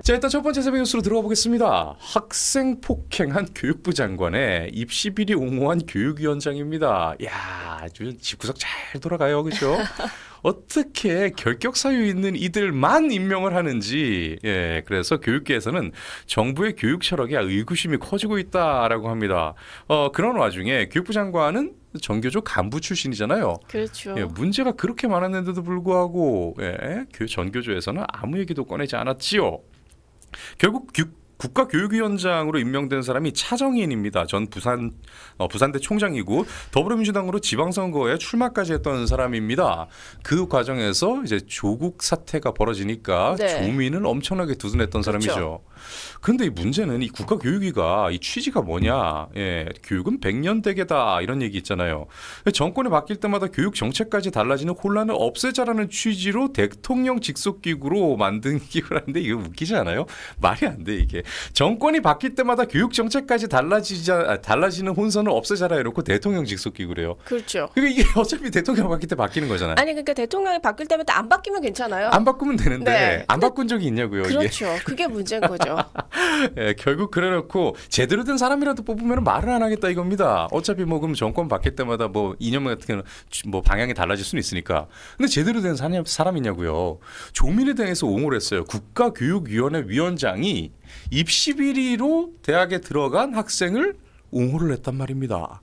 자, 일단 첫 번째 새벽 뉴스로 들어가 보겠습니다. 학생 폭행한 교육부 장관의 입시 비리 옹호한 교육위원장입니다. 야, 아주 집구석 잘 돌아가요, 그렇죠? 어떻게 결격 사유 있는 이들만 임명을 하는지, 예, 그래서 교육계에서는 정부의 교육 철학에 의구심이 커지고 있다라고 합니다. 그런 와중에 교육부 장관은 전교조 간부 출신이잖아요. 그렇죠. 예, 문제가 그렇게 많았는데도 불구하고 예, 전교조에서는 아무 얘기도 꺼내지 않았지요. 결국 국가교육위원장으로 임명된 사람이 차정인입니다. 전 부산대 총장이고 더불어민주당으로 지방선거에 출마까지 했던 사람입니다. 그 과정에서 이제 조국 사태가 벌어지니까 네. 조민을 엄청나게 두둔했던 사람이죠. 그렇죠. 그런데 이 문제는 이 국가교육위가 이 취지가 뭐냐? 예, 교육은 백년대계다 이런 얘기 있잖아요. 정권이 바뀔 때마다 교육 정책까지 달라지는 혼란을 없애자라는 취지로 대통령 직속기구로 만든 기구라는데 이거 웃기지 않아요? 말이 안 돼 이게. 정권이 바뀔 때마다 교육 정책까지 달라지는 혼선을 없애자라 해놓고 대통령 직속기구래요. 그렇죠. 그러니까 이게 어차피 대통령 바뀔 때 바뀌는 거잖아요. 아니 그러니까 대통령이 바뀔 때마다 안 바뀌면 괜찮아요. 안 바꾸면 되는데 네. 안 바꾼 적이 있냐고요. 그렇죠. 이게. 그게 문제인 거죠. 예, 결국 그래놓고 제대로 된 사람이라도 뽑으면 말을 안 하겠다 이겁니다. 어차피 뭐 그럼 정권 바뀔 때마다 뭐 이념 같은 경우는 뭐 방향이 달라질 수는 있으니까. 근데 제대로 된 사람이냐고요. 조민에 대해서 옹호를 했어요. 국가교육위원회 위원장이 입시 비리로 대학에 들어간 학생을 옹호를 했단 말입니다.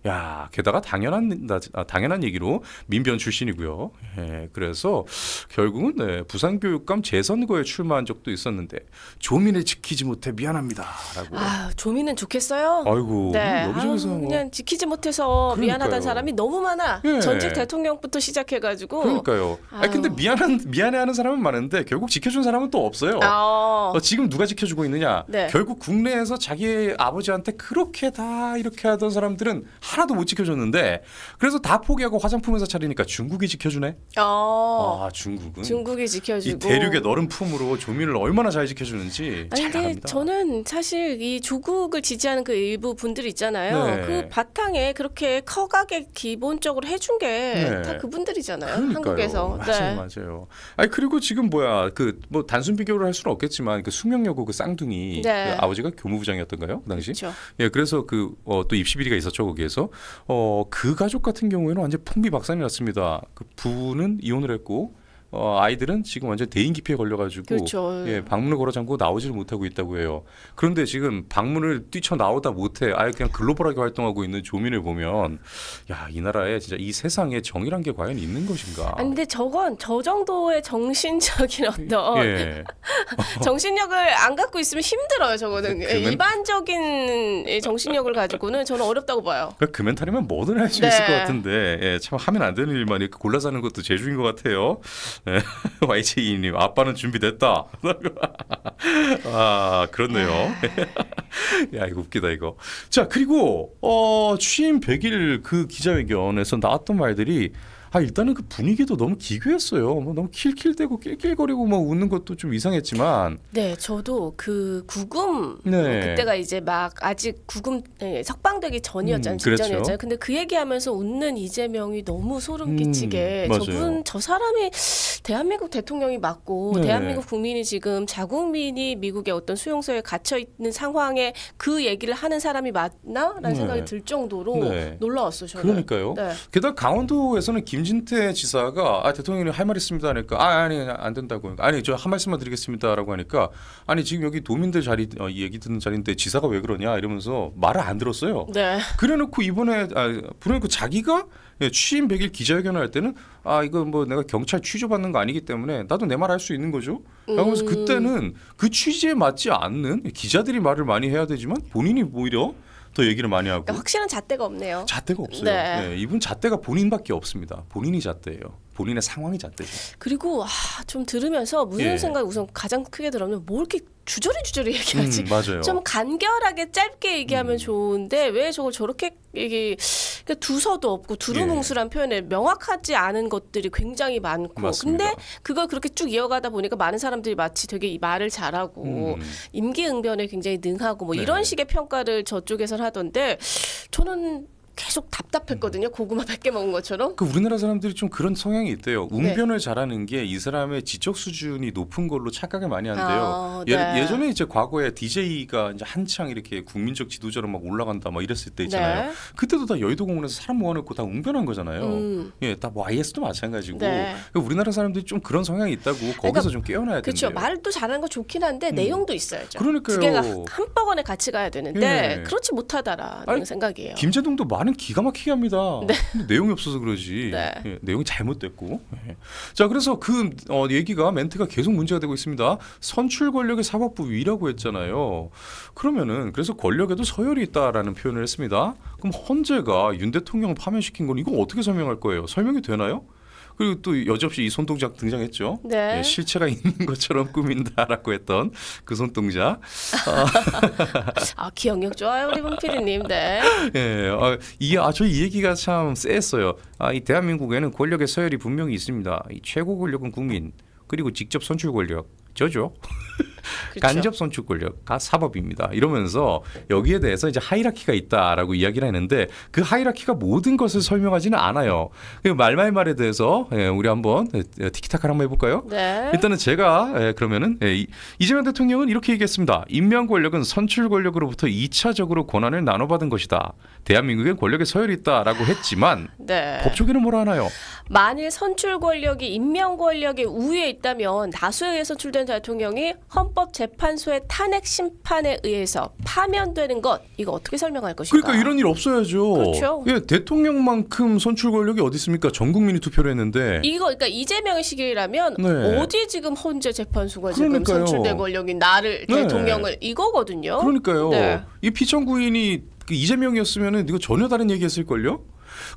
야, 게다가 당연한 얘기로 민변 출신이고요. 예, 그래서 결국은 네, 부산교육감 재선거에 출마한 적도 있었는데 조민을 지키지 못해 미안합니다라고. 아, 조민은 좋겠어요. 아이고, 네. 여기저기서 그냥 지키지 못해서 그러니까요. 미안하다는 사람이 너무 많아. 예. 전직 대통령부터 시작해가지고. 그러니까요. 아니, 근데 미안해하는 사람은 많은데 결국 지켜준 사람은 또 없어요. 지금 누가 지켜주고 있느냐? 네. 결국 국내에서 자기 아버지한테 그렇게 다 이렇게 하던 사람들은 하나도 못 지켜줬는데 그래서 다 포기하고 화장품 회사 차리니까 중국이 지켜주네. 아, 중국이 지켜주고 이 대륙의 너른 품으로 조민을 얼마나 잘 지켜주는지 아니, 잘 근데 압니다. 저는 사실 이 조국을 지지하는 그 일부 분들 있잖아요. 네. 그 바탕에 그렇게 커가게 기본적으로 해준 게 다 그분들이잖아요. 그러니까요. 한국에서. 맞아요. 아니 그리고 지금 그 뭐 단순 비교를 할 수는 없겠지만 그 숙명여고 그 쌍둥이 네. 그 아버지가 교무부장이었던가요? 그 당시? 그렇죠. 예, 그래서 또 입시 비리가 있었죠 거기에서. 그 가족 같은 경우에는 완전 풍비박산이 났습니다. 그 부부는 이혼을 했고 아이들은 지금 완전 대인 기피에 걸려가지고 그렇죠. 예, 방문을 걸어 잠그고 나오지를 못하고 있다고 해요. 그런데 지금 방문을 뛰쳐나오다 못해 아예 그냥 글로벌하게 활동하고 있는 조민을 보면 야, 이 나라에 진짜 이 세상에 정의란 게 과연 있는 것인가. 아니, 근데 저 정도의 정신적인 어떤 예. 정신력을 안 갖고 있으면 힘들어요. 저거는 일반적인 정신력을 가지고는 저는 어렵다고 봐요. 그 멘탈이면 뭐든 할 수 네. 있을 것 같은데 예, 참 하면 안 되는 일만 이렇게 골라서 하는 것도 재주인 것 같아요. 네. YJ님 아빠는 준비됐다. 아, 그렇네요. 야, 이거 웃기다 이거. 자, 그리고 취임 100일 그 기자회견에서 나왔던 말들이 일단은 그 분위기도 너무 기괴했어요. 뭐 너무 킬킬대고 낄낄거리고 뭐 웃는 것도 좀 이상했지만. 네, 저도 그 구금 네. 그때가 이제 막 아직 구금 석방되기 전이었잖아요. 그렇죠. 직전이었잖아요. 근데 그 얘기하면서 웃는 이재명이 너무 소름 끼치게 맞아요. 저 사람이 대한민국 대통령이 맞고 네. 대한민국 국민이 지금 자국민이 미국의 어떤 수용소에 gat혀 있는 상황에 그 얘기를 하는 사람이 맞나라는 생각이 들 정도로 놀라웠어요. 저는. 그러니까요. 네. 게다가 강원도에서는 김진태 지사가 대통령이 할 말 있습니다 하니까 아니 안 된다고. 아니 저 한 말씀만 드리겠습니다라고 하니까 아니 지금 여기 도민들 자리 얘기 듣는 자리인데 지사가 왜 그러냐 이러면서 말을 안 들었어요. 네. 그래놓고 이번에 그러니까 자기가 취임 100일 기자회견을 할 때는 이거 뭐 내가 경찰 취조받는 거 아니기 때문에 나도 내 말 할 수 있는 거죠. 그래서 그때는 그 취지에 맞지 않는 기자들이 말을 많이 해야 되지만 본인이 오히려 더 얘기를 많이 하고. 그러니까 확실한 잣대가 없네요. 잣대가 없어요. 네. 네, 이분 잣대가 본인밖에 없습니다. 본인이 잣대예요. 본인의 상황이 잣대죠. 그리고 좀 들으면서 무슨 생각이 우선 가장 크게 들었냐면 뭐 이렇게 주저리 얘기하지. 맞아요. 좀 간결하게 짧게 얘기하면 좋은데 왜 저걸 저렇게 그러니까 두서도 없고 두루뭉술한 표현에 명확하지 않은 것들이 굉장히 많고. 맞습니다. 근데 그걸 그렇게 쭉 이어가다 보니까 많은 사람들이 마치 되게 이 말을 잘하고 임기응변에 굉장히 능하고 뭐 이런 식의 평가를 저쪽에서는 하던데 저는 계속 답답했거든요. 고구마 100개 먹은 것처럼. 그 우리나라 사람들이 좀 그런 성향이 있대요. 웅변을 잘하는 게 이 사람의 지적 수준이 높은 걸로 착각을 많이 한대요. 네. 예전에 이제 과거에 DJ가 이제 한창 이렇게 국민적 지도자로 막 올라간다 막 이랬을 때 있잖아요. 네. 그때도 다 여의도 공원에서 사람 모아놓고 다 웅변한 거잖아요. 예, 다 뭐 IS도 마찬가지고. 네. 우리나라 사람들이 좀 그런 성향이 있다고 거기서 그러니까, 좀 깨어나야 그렇죠. 된대요. 말도 잘하는 거 좋긴 한데 내용도 있어야죠. 그러니까요. 두 개가 한꺼번에 같이 가야 되는데 예. 그렇지 못하다라는 생각이에요. 김재동도 말은 기가 막히게 합니다. 근데 내용이 없어서 그러지. 네. 예, 내용이 잘못됐고. 예. 자, 그래서 그 얘기가 멘트가 계속 문제가 되고 있습니다. 선출 권력의 사법부 위라고 했잖아요. 그러면은 그래서 권력에도 서열이 있다라는 표현을 했습니다. 그럼 헌재가 윤 대통령을 파면시킨 건 이거 어떻게 설명할 거예요? 설명이 되나요? 그리고 또 여지없이 이 손동작 등장했죠. 네. 예, 실체가 있는 것처럼 꾸민다라고 했던 그 손동작. 기억력 좋아요 우리 봉피디님. 네. 예, 저 이 얘기가 참 쎄했어요. 이 대한민국에는 권력의 서열이 분명히 있습니다. 이 최고 권력은 국민, 그리고 직접 선출 권력, 저죠. 그렇죠. 간접 선출 권력가 사법입니다. 이러면서 여기에 대해서 이제 하이라키가 있다라고 이야기를 했는데 그 하이라키가 모든 것을 설명하지는 않아요. 말말말에 대해서 우리 한번 티키타카를 한번 해볼까요? 네. 일단은 제가 그러면은 이재명 대통령은 이렇게 얘기했습니다. 임명 권력은 선출 권력으로부터 2차적으로 권한을 나눠받은 것이다. 대한민국엔 권력의 서열이 있다라고 했지만 네. 법조계는 뭐라 하나요? 만일 선출 권력이 임명 권력의 우위에 있다면 다수에 의해 선출된 대통령이 헌법재판소의 탄핵 심판에 의해서 파면되는 것, 이거 어떻게 설명할 것인가? 그러니까 이런 일 없어야죠. 그렇죠. 예, 대통령만큼 선출 권력이 어디 있습니까? 전 국민이 투표를 했는데. 이거 그러니까 이재명의 시기라면 네. 어디 지금 헌재 재판소가 그러니까요. 지금 선출된 권력이 나를 네. 대통령을 이거거든요. 그러니까요. 네. 이 피청구인이 그 이재명이었으면은 이거 전혀 다른 얘기했을걸요?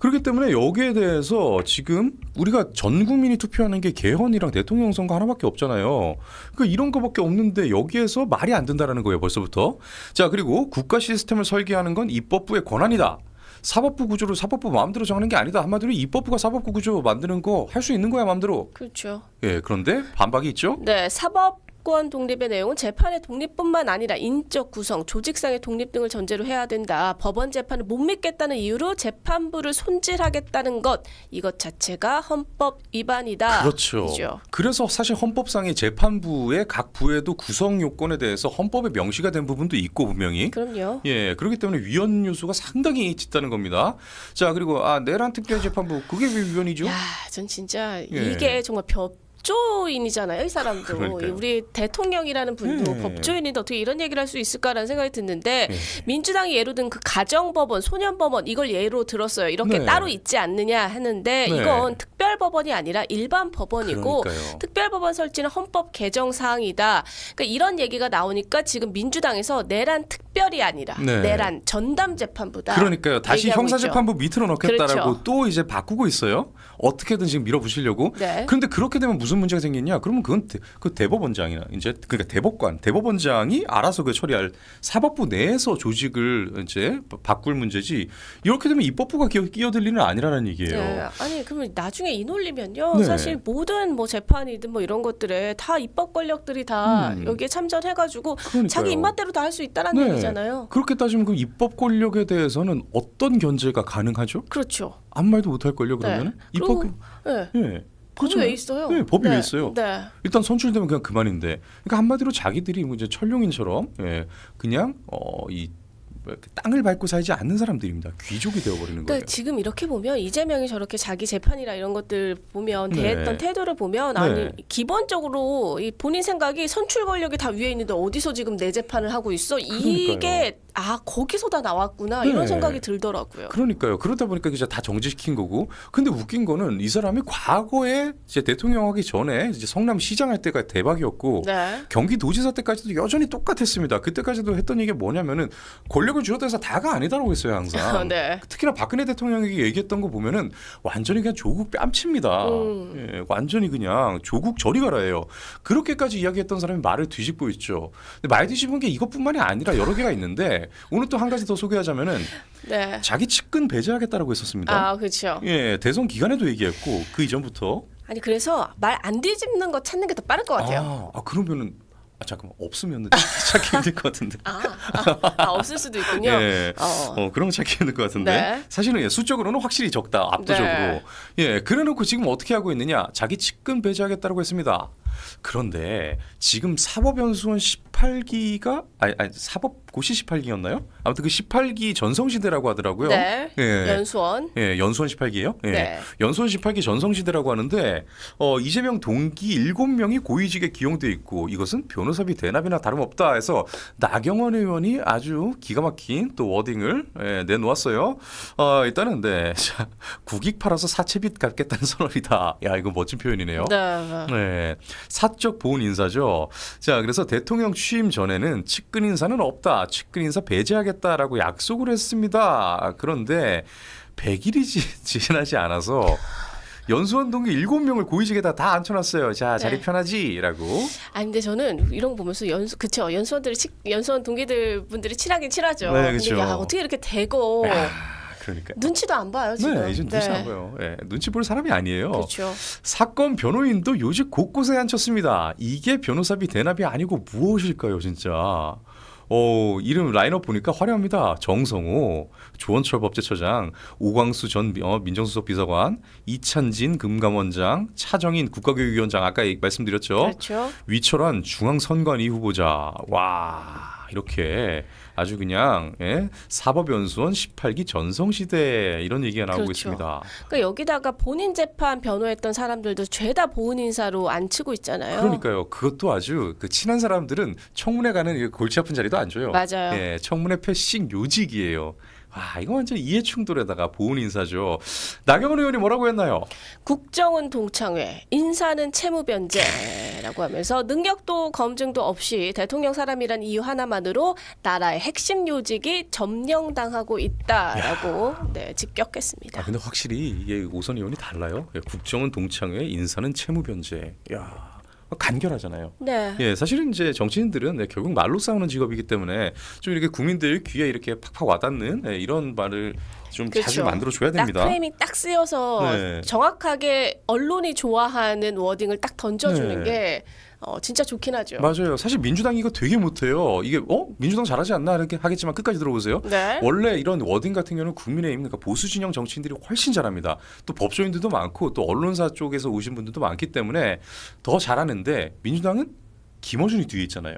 그렇기 때문에 여기에 대해서 지금 우리가 전 국민이 투표하는 게 개헌이랑 대통령 선거 하나밖에 없잖아요. 그러니까 이런 거밖에 없는데 여기에서 말이 안 된다라는 거예요, 벌써부터. 자, 그리고 국가 시스템을 설계하는 건 입법부의 권한이다. 사법부 구조를 사법부 마음대로 정하는 게 아니다. 한마디로 입법부가 사법부 구조 만드는 거 할 수 있는 거야, 마음대로. 그렇죠. 예, 그런데 반박이 있죠. 네, 사법권 독립의 내용은 재판의 독립뿐만 아니라 인적 구성, 조직상의 독립 등을 전제로 해야 된다. 법원 재판을 못 믿겠다는 이유로 재판부를 손질하겠다는 것, 이것 자체가 헌법 위반이다. 그렇죠. 이죠. 그래서 사실 헌법상의 재판부의 각 부에도 구성 요건에 대해서 헌법에 명시가 된 부분도 있고 분명히. 그럼요. 예, 그렇기 때문에 위헌 요소가 상당히 짙다는 겁니다. 자, 그리고 내란 특별재판부 그게 왜 위헌이죠? 야, 전 진짜 예. 이게 정말 법조인이잖아요, 이 사람도. 그러니까요. 우리 대통령이라는 분도 예. 법조인인데 어떻게 이런 얘기를 할 수 있을까라는 생각이 드는데 예. 민주당이 예로 든 그 가정법원, 소년법원 이걸 예로 들었어요. 이렇게 네. 따로 있지 않느냐 했는데 네. 이건 특별법원이 아니라 일반 법원이고 그러니까요. 특별법원 설치는 헌법 개정 사항이다. 그러니까 이런 얘기가 나오니까 지금 민주당에서 내란 특별이 아니라 네. 내란 전담 재판부다. 그러니까요. 다시 얘기하고 형사재판부 밑으로 넣겠다라고 그렇죠. 또 이제 바꾸고 있어요. 어떻게든 지금 밀어붙이려고. 네. 그런데 그렇게 되면 무슨 문제가 생기냐? 그러면 그건 그 대법원장이나 이제 그러니까 대법원장이 알아서 그 처리할 사법부 내에서 조직을 이제 바꿀 문제지. 이렇게 되면 입법부가 끼어들 일은 아니라는 얘기예요. 네. 아니 그러면 나중에 이 논리면요. 네. 사실 모든 뭐 재판이든 뭐 이런 것들에 다 입법 권력들이 다 여기에 참전해가지고 그러니까요. 자기 입맛대로 다 할 수 있다라는 얘기잖아요. 그렇게 따지면 그 입법 권력에 대해서는 어떤 견제가 가능하죠? 그렇죠. 아무 말도 못할 걸요 그러면? 입법 그리고, 네. 예. 법이 왜 있어요? 네, 법이 네. 왜 있어요? 네. 일단 선출되면 그냥 그만인데. 그러니까 한마디로 자기들이 뭐 이제 철룡인처럼 그냥 이 땅을 밟고 살지 않는 사람들입니다. 귀족이 되어버리는 거예요. 그러니까 지금 이렇게 보면 이재명이 저렇게 자기 재판이나 이런 것들 보면 네. 대했던 태도를 보면 네. 아니 기본적으로 이 본인 생각이 선출 권력이 다 위에 있는데 어디서 지금 내 재판을 하고 있어? 이게 그러니까요. 거기서 다 나왔구나 네. 이런 생각이 들더라고요. 그러니까요. 그러다 보니까 이제 다 정지시킨 거고. 근데 웃긴 거는 이 사람이 과거에 이제 대통령 하기 전에 이제 성남시장 할 때가 대박이었고 네. 경기도지사 때까지도 여전히 똑같았습니다. 그때까지도 했던 얘기가 뭐냐면은 권력을 쥐어대서 다가 아니다라고 했어요 항상. 네. 특히나 박근혜 대통령이 얘기했던 거 보면은 완전히 그냥 조국 뺨칩니다. 예, 완전히 그냥 조국 저리 가라예요. 그렇게까지 이야기했던 사람이 말을 뒤집고 있죠. 근데 말 뒤집은 게 이것뿐만이 아니라 여러 개가 있는데 오늘 또 한 가지 더 소개하자면은 네. 자기 측근 배제하겠다라고 했었습니다. 그렇죠. 예, 대선 기간에도 얘기했고 그 이전부터. 아니 그래서 말 안 뒤집는 거 찾는 게 더 빠를 것 같아요. 그러면은 잠깐만 없으면 찾기 힘들 것 같은데. 없을 수도 있군요. 예. 그러면 찾기 힘들 것 같은데. 네. 사실은 수적으로는 확실히 적다. 압도적으로. 네. 예. 그래놓고 지금 어떻게 하고 있느냐? 자기 측근 배제하겠다고 했습니다. 그런데 지금 사법연수원 18기가 사법고시 18기였나요? 아무튼 그 18기 전성시대라고 하더라고요. 네. 예. 연수원. 예, 연수원 18기예요. 예. 네. 연수원 18기 전성시대라고 하는데 이재명 동기 7명이 고위직에 기용돼 있고 이것은 변호사비 대납이나 다름없다 해서 나경원 의원이 아주 기가 막힌 또 워딩을 내놓았어요. 일단은 자, 국익 팔아서 사채빚 갚겠다는 선언이다. 야, 이거 멋진 표현이네요. 네. 네. 사적 보훈 인사죠. 자, 그래서 대통령 취임 전에는 측근 인사는 없다. 측근 인사 배제하겠다라고 약속을 했습니다. 그런데 100일이 지나지 않아서 연수원 동기 7명을 고위직에다 다 앉혀놨어요. 자, 자리 네. 편하지라고. 근데 저는 이런 거 보면서 연수원 동기들 분들이 친하긴 친하죠. 네, 그쵸. 근데 야, 어떻게 이렇게 대고 그러니까. 눈치도 안 봐요, 지금. 네, 이제 눈치 안 봐요. 네, 눈치 볼 사람이 아니에요. 그렇죠. 사건 변호인도 요직 곳곳에 앉혔습니다. 이게 변호사비 대납이 아니고 무엇일까요, 진짜. 이름 라인업 보니까 화려합니다. 정성호, 조원철 법제처장, 오광수 전 민정수석 비서관, 이찬진 금감원장, 차정인 국가교육위원장 아까 말씀드렸죠. 그렇죠. 위철환 중앙선관위 후보자. 와, 이렇게 아주 그냥 사법연수원 18기 전성시대 이런 얘기가 나오고 그렇죠. 있습니다. 그러니까 여기다가 본인 재판 변호했던 사람들도 죄다 보훈 인사로 앉히고 있잖아요. 그러니까요. 그것도 아주 친한 사람들은 청문회 가는 골치 아픈 자리도 안 줘요. 맞아요. 예, 청문회 패싱 요직이에요. 와, 이거 완전 이해충돌에다가 보훈 인사죠. 나경원 의원이 뭐라고 했나요? 국정은 동창회, 인사는 채무변제라고 하면서 능력도 검증도 없이 대통령 사람이란 이유 하나만으로 나라의 핵심 요직이 점령당하고 있다라고 직격했습니다. 근데 확실히 이게 오선 의원이 달라요. 국정은 동창회, 인사는 채무변제. 야. 간결하잖아요. 네. 예, 사실은 이제 정치인들은 결국 말로 싸우는 직업이기 때문에 좀 이렇게 국민들 귀에 이렇게 팍팍 와닿는 이런 말을 좀 그렇죠. 자주 만들어 줘야 됩니다. 딱 프레이밍 딱 쓰여서 정확하게 언론이 좋아하는 워딩을 딱 던져주는 게 진짜 좋긴 하죠. 맞아요. 사실 민주당이 이거 되게 못해요. 이게 민주당 잘하지 않나 이렇게 하겠지만 끝까지 들어보세요. 네. 원래 이런 워딩 같은 경우는 국민의힘 그러니까 보수 진영 정치인들이 훨씬 잘합니다. 또 법조인들도 많고 또 언론사 쪽에서 오신 분들도 많기 때문에 더 잘하는데 민주당은 김어준이 뒤에 있잖아요.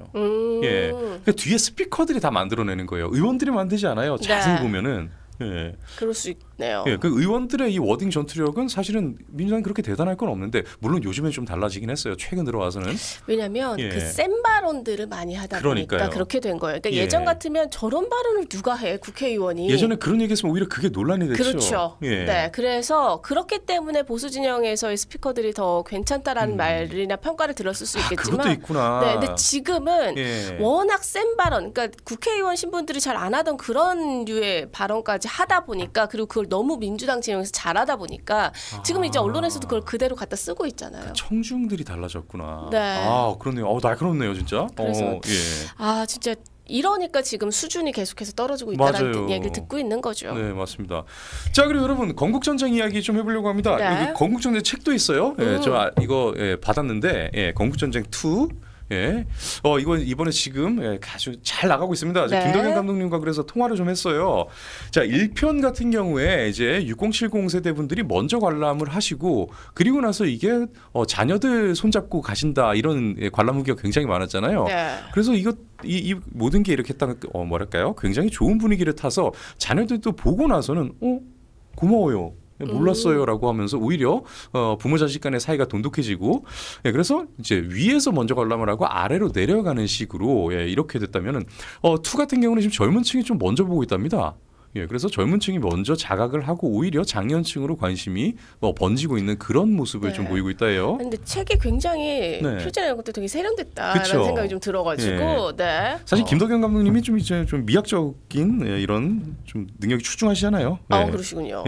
예, 그러니까 뒤에 스피커들이 다 만들어내는 거예요. 의원들이 만들지 않아요. 자세히 보면은. 예. 그럴 수 있네요. 예, 그 의원들의 이 워딩 전투력은 사실은 민주당이 그렇게 대단할 건 없는데 물론 요즘에 좀 달라지긴 했어요. 최근 들어와서는. 왜냐하면 그 센 발언들을 많이 하다 보니까 그렇게 된 거예요. 그러니까 예전 같으면 저런 발언을 누가 해 국회의원이. 예전에 그런 얘기했으면 오히려 그게 논란이 됐죠. 그렇죠. 네, 그래서 그렇기 때문에 보수 진영에서의 스피커들이 더 괜찮다라는 말이나 평가를 들었을 수 있겠지만. 그것도 있구나. 네, 근데 지금은 워낙 센 발언, 그러니까 국회의원 신분들이 잘 안 하던 그런 류의 발언까지 하다 보니까 그리고 그걸 너무 민주당 진영에서 잘하다 보니까 지금 이제 언론에서도 그걸 그대로 갖다 쓰고 있잖아요. 청중들이 달라졌구나. 네. 그렇네요. 날카롭네요, 진짜. 그래서 진짜 이러니까 지금 수준이 계속해서 떨어지고 있다는 얘기를 듣고 있는 거죠. 네, 맞습니다. 자, 그리고 여러분 건국전쟁 이야기 좀 해보려고 합니다. 네. 여기 건국전쟁 책도 있어요. 저 이거 받았는데 건국전쟁 2. 이번에 지금 아주 잘 나가고 있습니다. 네. 김덕현 감독님과 그래서 통화를 좀 했어요. 자, 1편 같은 경우에 이제 6070 세대 분들이 먼저 관람을 하시고 그리고 나서 이게 자녀들 손잡고 가신다 이런 관람 후기가 굉장히 많았잖아요. 네. 그래서 이 모든 게 이렇게 딱 뭐랄까요? 굉장히 좋은 분위기를 타서 자녀들도 보고 나서는 고마워요. 몰랐어요라고 하면서 오히려 부모 자식 간의 사이가 돈독해지고 그래서 이제 위에서 먼저 관람을 하고 아래로 내려가는 식으로 이렇게 됐다면은 투 같은 경우는 지금 젊은 층이 좀 먼저 보고 있답니다. 그래서 젊은 층이 먼저 자각을 하고 오히려 장년층으로 관심이 번지고 있는 그런 모습을 좀 보이고 있다예요. 근데 책이 굉장히 표지나 것도 되게 세련됐다라는 생각이 좀 들어가지고 사실 김덕현 감독님이 좀 이제 좀 미학적인 이런 좀 능력이 출중하시잖아요. 그러시군요.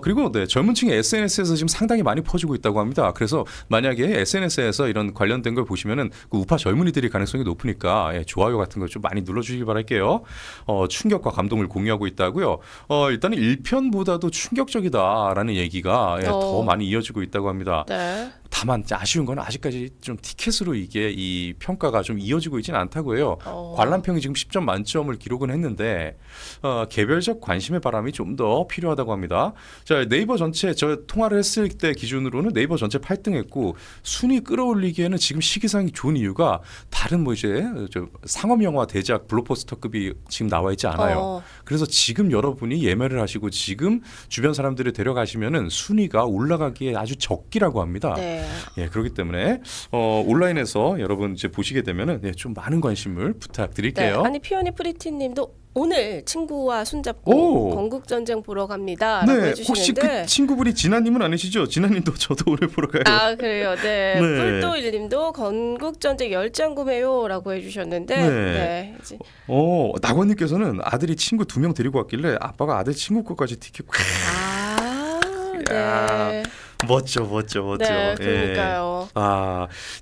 그리고 젊은 층의 SNS에서 지금 상당히 많이 퍼지고 있다고 합니다. 그래서 만약에 SNS에서 이런 관련된 걸 보시면은 그 우파 젊은이들이 가능성이 높으니까 좋아요 같은 거 좀 많이 눌러주시기 바랄게요. 충격과 감동을 공유하고 있다고요. 일단은 1편보다도 충격적이다라는 얘기가 더 많이 이어지고 있다고 합니다. 다만 아쉬운 건 아직까지 좀 티켓으로 이게 이 평가가 좀 이어지고 있지는 않다고 해요. 관람평이 지금 10점 만점을 기록은 했는데 개별적 관심의 바람이 좀 더 필요하다고 합니다. 자, 네이버 전체 저 통화를 했을 때 기준으로는 네이버 전체 8등했고 순위 끌어올리기에는 지금 시기상이 좋은 이유가 다른 뭐 이제 저 상업 영화 대작 블록버스터급이 지금 나와 있지 않아요. 그래서 지금 여러분이 예매를 하시고 지금 주변 사람들을 데려가시면은 순위가 올라가기에 아주 적기라고 합니다. 네. 예, 그렇기 때문에 온라인에서 여러분 이제 보시게 되면은 좀 많은 관심을 부탁드릴게요. 네. 아니 피오니 프리티님도 오늘 친구와 손잡고 건국전쟁 보러 갑니다라고 네, 해주시는데 혹시 그 친구분이 진아님은 아니시죠? 진아님도 저도 오늘 보러 가요. 아 그래요. 네. 네. 뿔도일님도 건국전쟁 10장 구매요라고 해주셨는데 네. 이제. 낙원님께서는 아들이 친구 2명 데리고 왔길래 아빠가 아들 친구 거까지 티켓. 네. 멋져. 네, 그러니까요.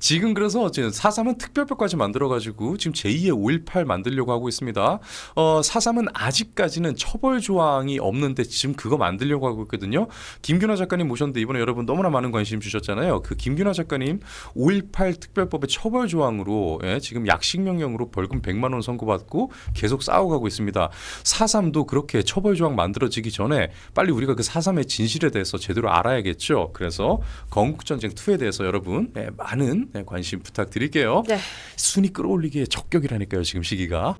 지금 그래서 지금 4.3은 특별법까지 만들어가지고 지금 제2의 5.18 만들려고 하고 있습니다. 4.3은 아직까지는 처벌 조항이 없는데 지금 그거 만들려고 하고 있거든요. 김균하 작가님 모셨는데 이번에 여러분 너무나 많은 관심 주셨잖아요. 그 김균하 작가님 5.18 특별법의 처벌 조항으로 지금 약식명령으로 벌금 100만 원 선고받고 계속 싸워가고 있습니다. 4.3도 그렇게 처벌 조항 만들어지기 전에 빨리 우리가 그 4.3의 진실에 대해서 제대로 알아야겠죠. 그래서 건국전쟁 2에 대해서 여러분 많은 관심 부탁드릴게요. 네. 순위 끌어올리기에 적격이라니까요. 지금 시기가.